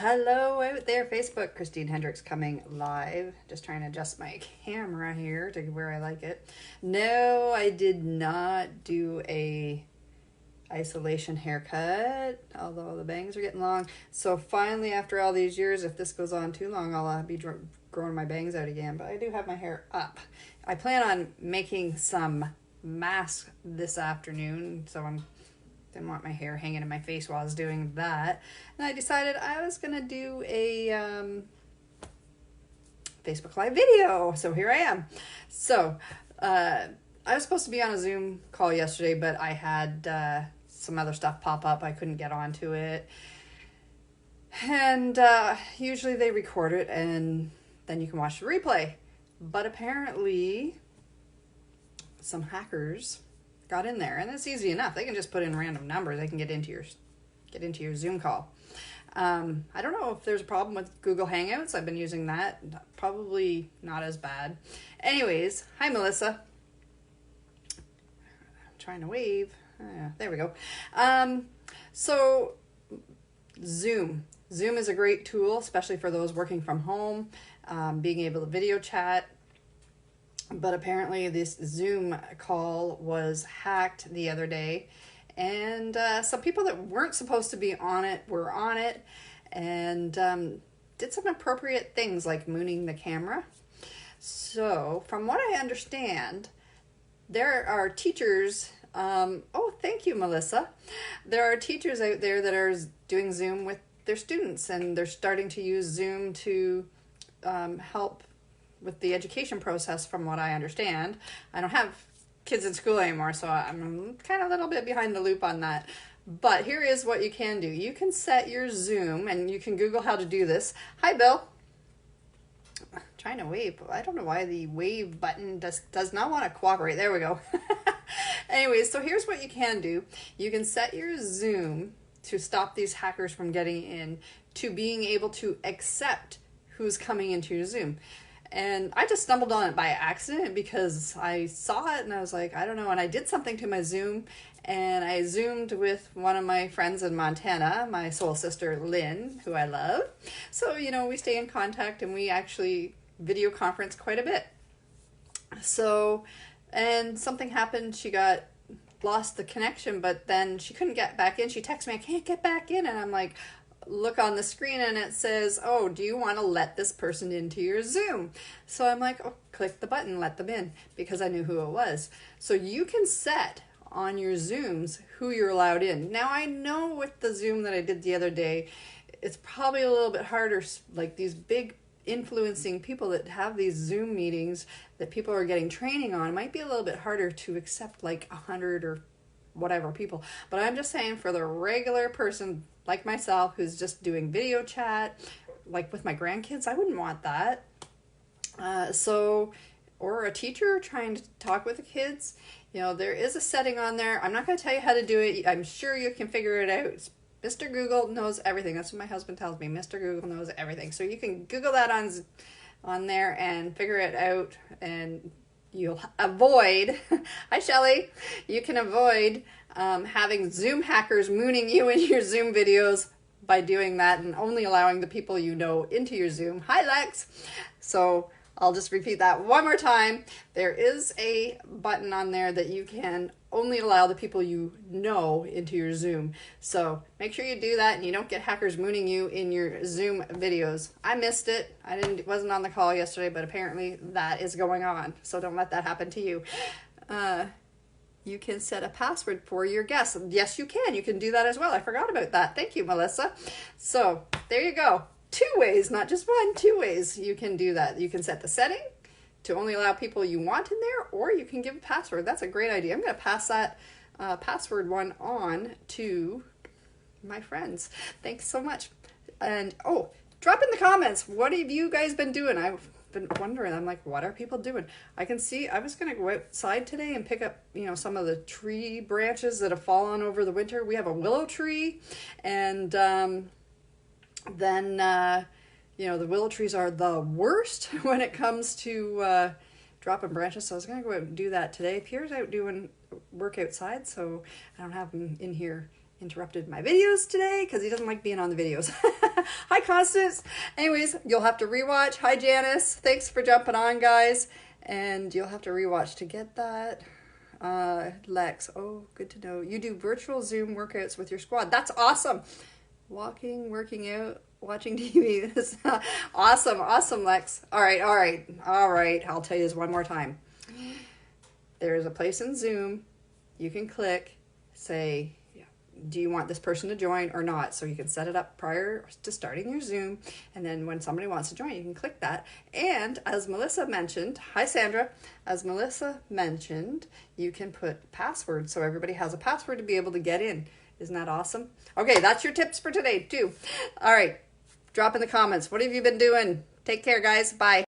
Hello out there, Facebook. Christine Hendricks coming live. Just trying to adjust my camera here to where I like it. No, I did not do a isolation haircut, although the bangs are getting long. So finally, after all these years, if this goes on too long, I'll be growing my bangs out again. But I do have my hair up. I plan on making some masks this afternoon, so I didn't want my hair hanging in my face while I was doing that. And I decided I was going to do a Facebook Live video. So here I am. So I was supposed to be on a Zoom call yesterday, but I had some other stuff pop up. I couldn't get onto it. And usually they record it and then you can watch the replay. But apparently some hackers got in there, and it's easy enough. They can just put in random numbers. They can get into your Zoom call. I don't know if there's a problem with Google Hangouts. I've been using that. Probably not as bad. Anyways, hi Melissa. I'm trying to wave. There we go. So Zoom is a great tool, especially for those working from home, being able to video chat. But apparently this Zoom call was hacked the other day, and some people that weren't supposed to be on it were on it and did some appropriate things like mooning the camera. So from what I understand, there are teachers, oh, thank you, Melissa. There are teachers out there that are doing Zoom with their students, and they're starting to use Zoom to help with the education process, from what I understand. I don't have kids in school anymore, so I'm kind of a little bit behind the loop on that. But here is what you can do. You can set your Zoom, and you can Google how to do this. Hi, Bill. I'm trying to wave. I don't know why the wave button does not want to cooperate. There we go. Anyways, so here's what you can do. You can set your Zoom to stop these hackers from getting in, to being able to accept who's coming into your Zoom. And I just stumbled on it by accident because I saw it and I was like, I don't know. And I did something to my Zoom, and I Zoomed with one of my friends in Montana, my soul sister, Lynn, who I love. So, we stay in contact and we actually video conference quite a bit. So, and something happened. She lost the connection, but then she couldn't get back in. She texted me, I can't get back in. And I'm like, look on the screen and it says, oh, do you want to let this person into your Zoom? So I'm like, oh, click the button, let them in, because I knew who it was. So you can set on your Zooms who you're allowed in. Now I know with the Zoom that I did the other day, it's probably a little bit harder, like these big influencing people that have these Zoom meetings that people are getting training on, it might be a little bit harder to accept like 100 or whatever people. But I'm just saying, for the regular person like myself who's just doing video chat, like with my grandkids, I wouldn't want that. Or a teacher trying to talk with the kids, there is a setting on there. I'm not going to tell you how to do it. I'm sure you can figure it out. Mr. Google knows everything. That's what my husband tells me. Mr. Google knows everything. So you can Google that on there and figure it out, and you'll avoid, hi Shelly, you can avoid having Zoom hackers mooning you in your Zoom videos by doing that and only allowing the people you know into your Zoom. Hi Lex. So I'll just repeat that one more time. There is a button on there that you can only allow the people you know into your Zoom. So make sure you do that and you don't get hackers mooning you in your Zoom videos. I missed it. Wasn't on the call yesterday, but apparently that is going on. So don't let that happen to you. You can set a password for your guests. Yes, you can. You can do that as well. I forgot about that. Thank you, Melissa. So there you go. 2 ways, not just one, 2 ways you can do that. You can set the setting to only allow people you want in there, or you can give a password. That's a great idea. I'm going to pass that password one on to my friends. Thanks so much. And drop in the comments, what have you guys been doing? I've been wondering. I'm like, what are people doing? I can see, I was going to go outside today and pick up, some of the tree branches that have fallen over the winter. We have a willow tree, and then the willow trees are the worst when it comes to dropping branches. So I was going to go out and do that today. Pierre's out doing work outside, so I don't have him in here interrupted my videos today because he doesn't like being on the videos. Hi, Constance. Anyways, you'll have to rewatch. Hi, Janice. Thanks for jumping on, guys. And you'll have to rewatch to get that. Lex, oh, good to know. You do virtual Zoom workouts with your squad. That's awesome. Walking, working out, watching TV. That's awesome, awesome, Lex. All right. I'll tell you this one more time. There is a place in Zoom you can click, say, do you want this person to join or not? So you can set it up prior to starting your Zoom. And then when somebody wants to join, you can click that. And as Melissa mentioned, hi Sandra, as Melissa mentioned, you can put passwords so everybody has a password to be able to get in. Isn't that awesome? Okay, that's your tips for today too. All right, drop in the comments. What have you been doing? Take care, guys. Bye.